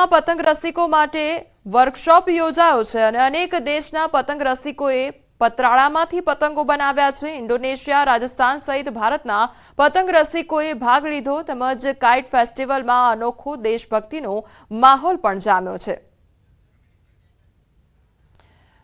બજારમાં પતંગ રસિકો માટે વર્કશોપ યોજાયો છે અને અનેક દેશના પતંગ રસિકોએ પતરાળામાંથી પતંગો બનાવ્યા છે। ઇન્ડોનેશિયા, રાજસ્થાન સહિત ભારતના પતંગ રસિકોએ ભાગ લીધો તેમજ કાઇટ ફેસ્ટિવલમાં અનોખો દેશભક્તિનો માહોલ પણ જામ્યો છે।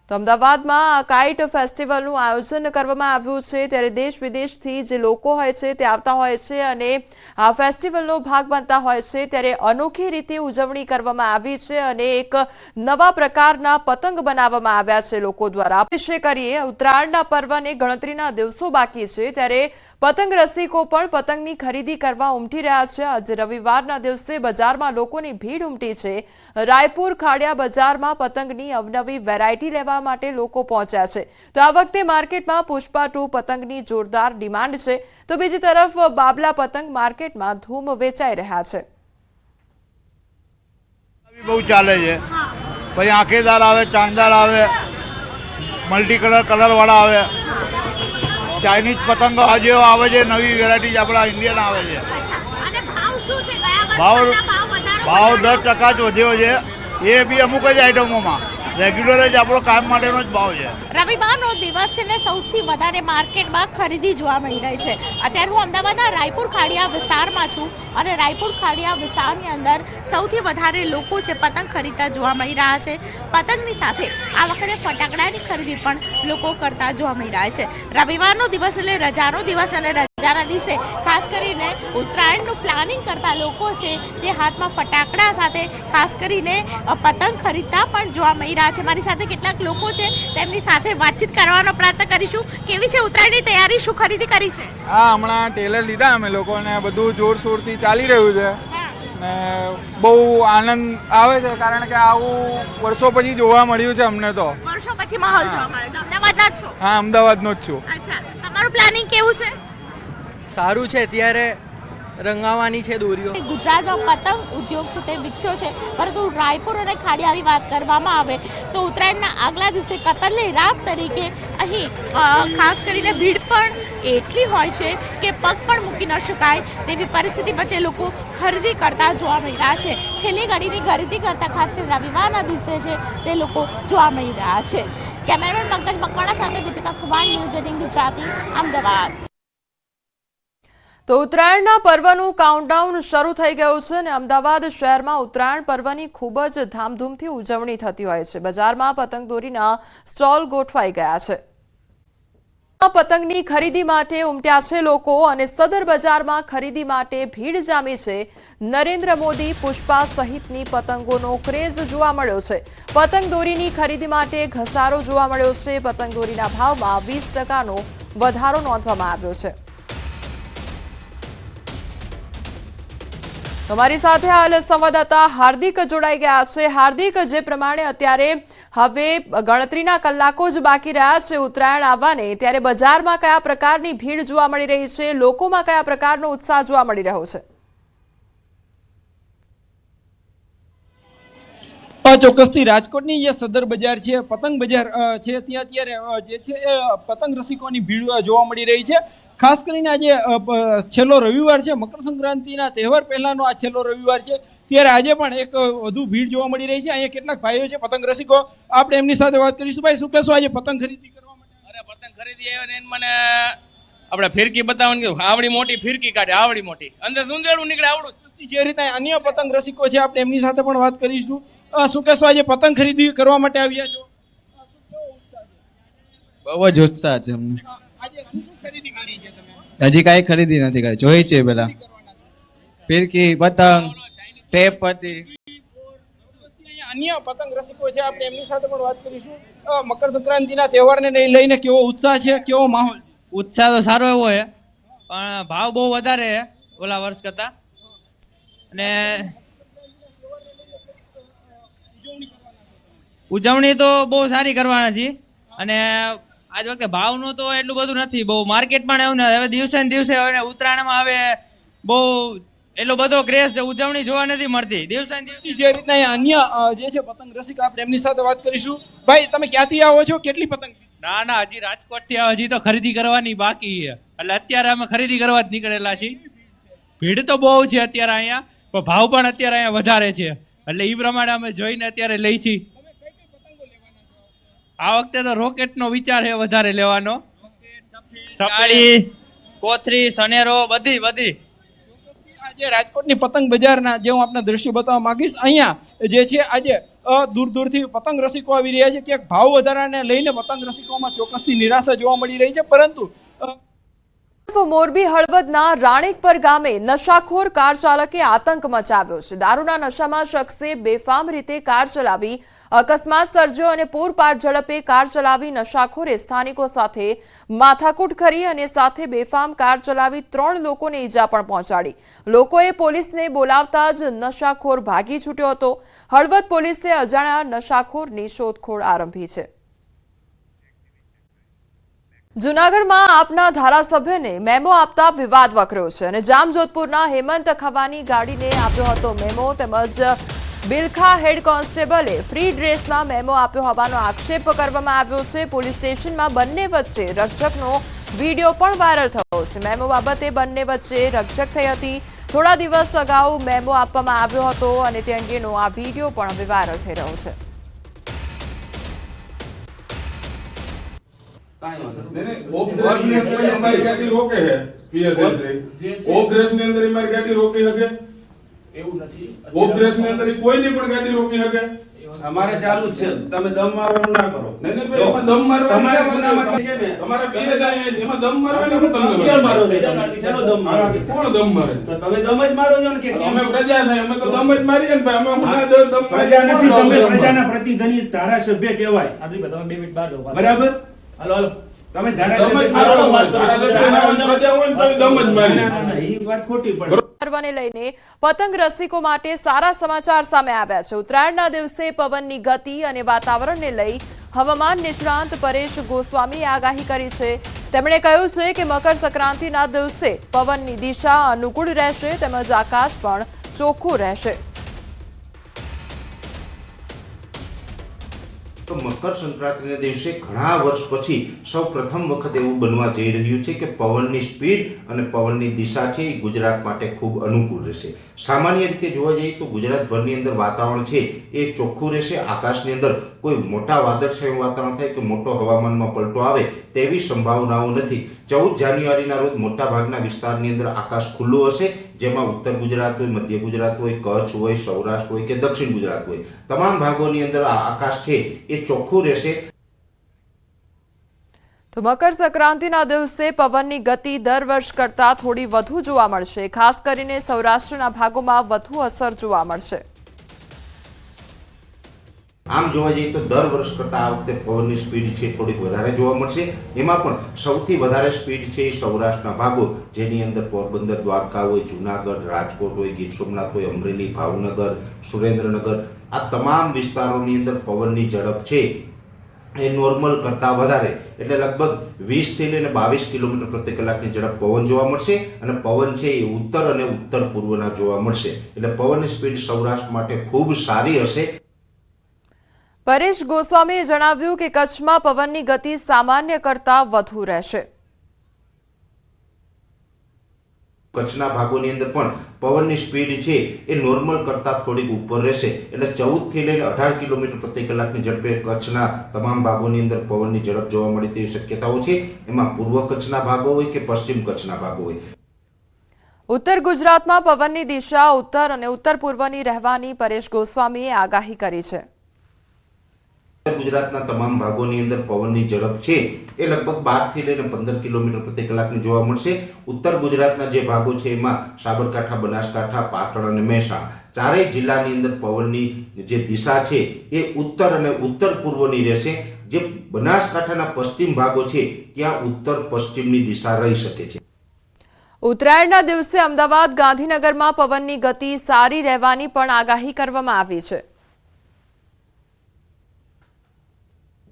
તો અમદાવાદમાં કાઇટ ફેસ્ટિવલનું આયોજન કરવામાં આવ્યું છે ત્યારે દેશ વિદેશથી જે લોકો હોય છે તે આવતા હોય છે અને આ ફેસ્ટિવલનો ભાગ બનતા હોય છે ત્યારે અનોખી રીતે ઉજવણી કરવામાં આવી છે અને એક નવા પ્રકારના પતંગ બનાવવામાં આવ્યા છે લોકો દ્વારા। વિશે કરીએ ઉત્તરાયણના પર્વને ગણતરીના દિવસો બાકી છે ત્યારે પતંગ રસિકો પણ પતંગની ખરીદી કરવા ઉમટી રહ્યા છે। આજે રવિવારના દિવસે બજારમાં લોકોની ભીડ ઉમટી છે। રાયપુર ખાડિયા બજારમાં પતંગની અવનવી વેરાયટી લેવા માટે લોકો પહોંચ્યા છે। તો આ વખતે માર્કેટમાં પુષ્પા 2 પતંગની જોરદાર ડિમાન્ડ છે તો બીજી તરફ બાબલા પતંગ માર્કેટમાં ધૂમ વેચાઈ રહ્યા છે। બહુ ચાલે છે પછી આંખેદાર આવે, ચાંદદાર આવે, મલ્ટી કલર વાળા આવે, ચાઇનીઝ પતંગો આજે આવે છે, નવી વેરાયટી આપણા ઇન્ડિયન આવે છે। ભાવ 10% જ વધ્યો છે, એ બી અમુક જ આઈટમોમાં, રેગ્યુલર જ આપણો કામ માટેનો જ ભાવ છે। રવિવારનો દિવસ છે ને સૌથી વધારે માર્કેટમાં ખરીદી જોવા મળી રહી છે। અત્યારે હું અમદાવાદના રાયપુર ખાડિયા વિસ્તારમાં છું અને રાયપુર ખાડિયા વિસ્તારની અંદર સૌથી વધારે લોકો છે પતંગ ખરીદતા જોવા મળી રહ્યા છે। પતંગની સાથે આ વખતે ફટાકડાની ખરીદી પણ લોકો કરતા જોવા મળી રહ્યા છે। રવિવારનો દિવસ એટલે રજાનો દિવસ અને રજાના દિવસે ખાસ કરીને ઉત્તરાયણનું પ્લાનિંગ કરતા લોકો છે તે હાથમાં ફટાકડા સાથે ખાસ કરીને પતંગ ખરીદતા પણ જોવા મળી રહ્યા છે। મારી સાથે કેટલાક લોકો છે તેમની સાથે વાતચીત કરવાનો પ્રયત્ન કરીશું। કેવી છે ઉત્તરાયણની તૈયારી, શું ખરીદી કરી છે? હા, હમણાં ટેલર લીધા અમે લોકોને, બધું જોરશોરથી ચાલી રહ્યું છે ને બહુ આનંદ આવે છે કારણ કે આવું વર્ષો પછી જોવા મળ્યું છે અમને। તો વર્ષો પછી માહોલ જોવા મળે છે। અમદાવાદના જ છો? હા, અમદાવાદનો જ છું। અચ્છા, તમારું પ્લાનિંગ કેવું છે? સારું છે, અત્યારે રંગાવાની છે દોરીઓ। ગુજરાતમાં પતંગ ઉદ્યોગ છે તે વિકસ્યો છે પરંતુ રાયપુર અને ખાડિયાની વાત કરવામાં આવે તો ઉત્તરાયણના આગલા દિવસે કતલની રાત તરીકે અહીં ખાસ કરીને ભીડ પણ એટલી હોય છે કે પગ પણ મૂકી ન શકાય તેવી પરિસ્થિતિ વચ્ચે લોકો ખરીદી કરતા જોવા મળી રહ્યા છે। છેલ્લી ઘડીની ખરીદી કરતા ખાસ કરીને રવિવારના દિવસે છે તે લોકો જોવા મળી રહ્યા છે। કેમેરામેન પંકજ મકવાણા સાથે દીપિકા કુમાર, ન્યૂઝ 18 ગુજરાતી, અમદાવાદ। તો ઉત્તરાયણના પર્વનું કાઉન્ટડાઉન શરૂ થઈ ગયું છે અને અમદાવાદ શહેરમાં ઉત્તરાયણ પર્વની ખૂબ જ ધામધૂમથી ઉજવણી થતી હોય છે। બજારમાં પતંગદોરીના સ્ટોલ ગોઠવાઈ ગયા છે। પતંગની ખરીદી માટે ઉમટ્યા છે લોકો અને સદર બજારમાં ખરીદી માટે ભીડ જામી છે। નરેન્દ્ર મોદી, પુષ્પા સહિતની પતંગોનો ક્રેઝ જોવા મળ્યો છે। પતંગદોરીની ખરીદી માટે ઘસારો જોવા મળ્યો છે। પતંગદોરીના ભાવમાં 20%નો વધારો નોંધવામાં આવ્યો છે। તમારી સાથે હાલ સંવાદદાતા હાર્દિક જોડાઈ ગયા છે। હાર્દિક, જે પ્રમાણે અત્યારે હવે ગણતરીના કલાકો જ બાકી રહ્યા છે ઉત્તરાયણ આવવાને, ત્યારે બજારમાં કયા પ્રકારની ભીડ જોવા મળી રહી છે, લોકોમાં કયા પ્રકારનો ઉત્સાહ જોવા મળી રહ્યો છે? ચોક્કસથી રાજકોટની જે સદર બજાર છે, પતંગ બજાર છે, ત્યાં અત્યારે જે છે પતંગ રસિકોની ભીડ જોવા મળી રહી છે। ખાસ કરીને આજે છેલ્લો રવિવાર છે, મકર સંક્રાંતિના તહેવાર પહેલાનો આ છેલ્લો રવિવાર છે, ત્યારે આજે પણ એક વધુ ભીડ જોવા મળી રહી છે। અહીંયા કેટલાક ભાઈઓ છે પતંગ રસિકો, આપણે એમની સાથે વાત કરીશું। ભાઈ, શું કહેશો આજે પતંગ ખરીદી કરવા માટે? અરે પતંગ ખરીદી આવ્યો ને મને આપણે ફિરકી બતાવવાની કે આવડી મોટી ફિરકી કાઢે, આવડી મોટી, અંદર ધૂંધેડું નીકળે આવડું। જે રીતે અન્ય પતંગ રસિકો છે આપણે એમની સાથે પણ વાત કરીશું। શું કહેશો આજે પતંગ ખરીદી કરવા માટે આવ્યા છો? બહુ જ ઉત્સાહ છે અમને। આજે શું ખરીદી કરી છે તમે? હજી કાંઈ ખરીદી નથી કરી, જોઈ છે પેલા ફિરકી, પતંગ, ટેપ હતી। અન્ય પતંગ રસિકો છે આપણે એમની સાથે પણ વાત કરીશું। મકર સંક્રાંતિના તહેવારને લઈને કેવો ઉત્સાહ છે, કેવો માહોલ? ઉત્સાહ તો સારો એવો છે પણ ભાવ બહુ વધારે છે ઓલા વર્ષ કરતા, અને ઉજવણી તો બહુ સારી કરવાના છે અને આજ વખતે ભાવનું તો એટલું બધું નથી, બહુ માર્કેટ પણ એવું નથી। હવે દિવસે ને દિવસે ઉત્તરાયણમાં હવે બહુ એટલો બધો ક્રેઝ છે, ઉજવણી જોવા નથી મળતી દિવસે ને દિવસે। જે રીતના અન્ય જે છે પતંગ રસિક આપણે એમની સાથે વાત કરીશું। ભાઈ, તમે ક્યાંથી આવો છો, કેટલી પતંગ? ના, હજી રાજકોટ થી હજી તો ખરીદી કરવાની બાકી છે, એટલે અત્યારે અમે ખરીદી કરવા જ નીકળેલા છીએ। ભીડ તો બહુ છે અત્યારે અહીંયા, પણ ભાવ પણ અત્યારે અહીંયા વધારે છે, એટલે એ પ્રમાણે અમે જોઈને અત્યારે લઈ છીએ. આ વખતે તો રોકેટનો વિચાર છે વધારે લેવાનો. કાળી, કોથરી, સનેરો, બધી આજે રાજકોટની પતંગ બજારના જે હું આપને દ્રશ્ય બતાવવા માંગીશ, અહીંયા જે છે આજે દૂર દૂરથી પતંગ રસિકો આવી રહ્યા છે. ક્યાંક ભાવ વધારાને લઈને પતંગ રસિકોમાં ચોક્કસથી નિરાશા જોવા મળી રહી છે, પરંતુ મોરબી હળવદના રાણીકપર ગામે નશાખોર કાર ચાલકે આતંક મચાવ્યો છે. દારૂના નશામાં શખ્સે બેફામ રીતે કાર ચલાવી અકસ્માત સર્જ્યો અને પૂરપાટ ઝડપે કાર ચલાવી નશાખોરે સ્થાનિકો સાથે માથાકૂટ કરી અને સાથે બેફામ કાર ચલાવી 3 લોકોને ઈજા પણ પહોંચાડી. લોકોએ પોલીસને બોલાવતા જ નશાખોર ભાગી છૂટ્યો હતો. હળવદ પોલીસે અજાણ્યા નશાખોરની શોધખોળ આરંભી છે. જૂનાગઢમાં આપના ધારાસભ્યને મેમો આપતા વિવાદ વકર્યો છે અને જામજોધપુરના હેમંત ખવાની ગાડીને આપ્યો હતો મેમો. તેમજ બિલખા હેડ કોન્સ્ટેબલે ફ્રી ડ્રેસમાં મેમો આપ્યો હોવાનો આક્ષેપ કરવામાં આવ્યો છે. પોલીસ સ્ટેશનમાં બંને વચ્ચે રકઝકનો વિડીયો પણ વાયરલ થયો છે. મેમો બાબતે બંને વચ્ચે રકઝક થઈ હતી. થોડા દિવસ અગાઉ મેમો આપવામાં આવ્યો હતો અને તે અંગેનો આ વિડીયો પણ હવે વાયરલ થઈ રહ્યો છે. અમારે ચાલુ જ છે. તમે દમ મારવાનું ના કરો. દમ તમારે ગુનામાં છે ને તમારે એમાં દમ મારવાની હું તમને કેમ મારો છો? શેનો દમ મારો? કોણ દમ મારે? તો તમે દમ જ મારો છો ને કે અમે પ્રજા છે, અમે તો દમ જ મારીએ ને ભાઈ. અમે દમ પ્રજા નથી, તમે પ્રજાના પ્રતિનિધિ ધારાસભ્ય કહેવાય. બરાબર? તમે ધારાસભ્ય પ્રજા હોય ને દમ જ મારી. એ વાત ખોટી પડે. પર્વને લઈને પતંગ રસિકો માટે સારા સમાચાર સામે આવ્યા છે. ઉત્તરાયણના દિવસે પવનની ગતિ અને વાતાવરણને લઈ હવામાન નિષ્ણાંત પરેશ ગોસ્વામીએ આગાહી કરી છે. તેમણે કહ્યું છે કે મકર સંક્રાંતિના દિવસે પવનની દિશા અનુકૂળ રહેશે તેમજ આકાશ પણ ચોખ્ખું રહેશે. મકર સંક્રાંતિના દિવસે ઘણા વર્ષ પછી સૌ પ્રથમ વખત એવું બનવા જઈ રહ્યું છે કે પવનની સ્પીડ અને પવનની દિશા છે એ ગુજરાત માટે ખૂબ અનુકૂળ રહેશે. સામાન્ય રીતે જોવા જઈએ તો ગુજરાતભરની અંદર વાતાવરણ છે એ ચોખ્ખું રહેશે. આકાશની અંદર કોઈ મોટા વાદળછાયું વાતાવરણ થાય કે મોટો હવામાનમાં પલટો આવે તેવી સંભાવનાઓ નથી. 14 જાન્યુઆરીના રોજ મોટાભાગના વિસ્તારની અંદર આકાશ ખુલ્લું હશે, જેમાં ઉત્તર ગુજરાત હોય, મધ્ય ગુજરાત હોય, કચ્છ હોય, સૌરાષ્ટ્ર હોય કે દક્ષિણ ગુજરાત હોય, તમામ ભાગોની અંદર આ આકાશ છે એ ચોખ્ખું રહેશે. તો મકર સંક્રાંતિના દિવસે પવનની ગતિ દર વર્ષ કરતા થોડી વધુ જોવા મળશે. ખાસ કરીને સૌરાષ્ટ્રના ભાગોમાં વધુ અસર જોવા મળશે. આમ જોવા જઈએ તો દર વર્ષ કરતાં આ વખતે પવનની સ્પીડ છે થોડીક વધારે જોવા મળશે. એમાં પણ સૌથી વધારે સ્પીડ છે એ સૌરાષ્ટ્રના ભાગો, જેની અંદર પોરબંદર, દ્વારકા હોય, જૂનાગઢ, રાજકોટ હોય, ગીર સોમનાથ હોય, અમરેલી, ભાવનગર, સુરેન્દ્રનગર, આ તમામ વિસ્તારોની અંદર પવનની ઝડપ છે એ નોર્મલ કરતાં વધારે એટલે લગભગ 20 થી લઈને 22 કિલોમીટર પ્રતિ કલાકની ઝડપ પવન જોવા મળશે. અને પવન છે એ ઉત્તર અને ઉત્તર પૂર્વના જોવા મળશે. એટલે પવનની સ્પીડ સૌરાષ્ટ્ર માટે ખૂબ સારી હશે. પરેશ ગોસ્વામીએ જણાવ્યું કે કચ્છમાં પવનની ગતિ સામાન્ય કરતાં વધુ રહેશે. કચ્છના ભાગોની અંદર પણ પવનની સ્પીડ છે એ નોર્મલ કરતાં થોડીક ઉપર રહેશે. એટલે 14 થી લઈને 18 કિલોમીટર પ્રતિ કલાકની ઝડપે કચ્છના તમામ ભાગોની અંદર પવનની ઝડપ જોવા મળે તેવી શક્યતાઓ છે. એમાં પૂર્વ કચ્છના ભાગો હોય કે પશ્ચિમ કચ્છના ભાગો હોય. ઉત્તર ગુજરાતમાં પવનની દિશા ઉત્તર અને ઉત્તર પૂર્વની રહેવાની પરેશ ગોસ્વામીએ આગાહી કરી છે. ગુજરાતના તમામ ભાગોની અંદર પવનની ઝડપ છે એ લગભગ 12 થી લઈને 15 કિલોમીટર પ્રતિ કલાકની જોવા મળશે. ઉત્તર ગુજરાતના જે ભાગો છે એમાં સાબરકાંઠા, બનાસકાંઠા, પાટણ અને મહેસાણા ચારેય જિલ્લાની અંદર પવનની જે દિશા છે એ ઉત્તર અને ઉત્તર પૂર્વની રહેશે. જે બનાસકાંઠાના પશ્ચિમ ભાગો છે ત્યાં ઉત્તર પશ્ચિમની દિશા રહી શકે છે. ઉત્તરાયણના દિવસે અમદાવાદ, ગાંધીનગરમાં પવનની ગતિ સારી રહેવાની પણ આગાહી કરવામાં આવી છે.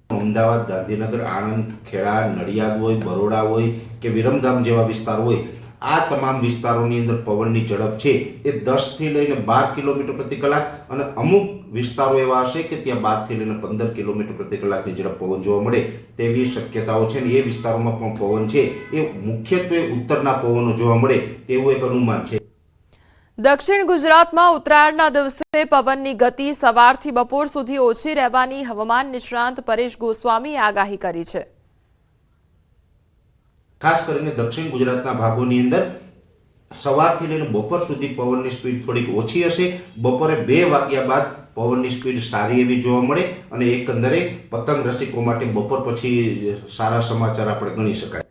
અમદાવાદ, ગાંધીનગર, આણંદ, ખેડા, નડિયાદ હોય, બરોડા હોય કે વિરમગામ જેવા વિસ્તાર હોય, આ તમામ વિસ્તારોની અંદર પવનની ઝડપ છે એ 10 થી લઈને 12 કિલોમીટર પ્રતિ કલાક અને અમુક વિસ્તારો એવા હશે કે ત્યાં 12 થી લઈને 15 કિલોમીટર પ્રતિ કલાકની ઝડપ પવન જોવા મળે તેવી શક્યતાઓ છે. અને એ વિસ્તારોમાં પણ પવન છે એ મુખ્યત્વે ઉત્તરના પવનો જોવા મળે તેવું એક અનુમાન છે. દક્ષિણ ગુજરાતમાં ઉત્તરાયણના દિવસે પવનની ગતિ સવારથી બપોર સુધી ઓછી રહેવાની હવામાન નિષ્ણાંત પરેશ ગોસ્વામીએ આગાહી કરી છે. ખાસ કરીને દક્ષિણ ગુજરાતના ભાગોની અંદર સવારથી લઈને બપોર સુધી પવનની સ્પીડ થોડીક ઓછી હશે. બપોરે 2 વાગ્યા બાદ પવનની સ્પીડ સારી એવી જોવા મળે અને એકંદરે પતંગ રસિકો માટે બપોર પછી સારા સમાચાર આપણે ગણી શકાય.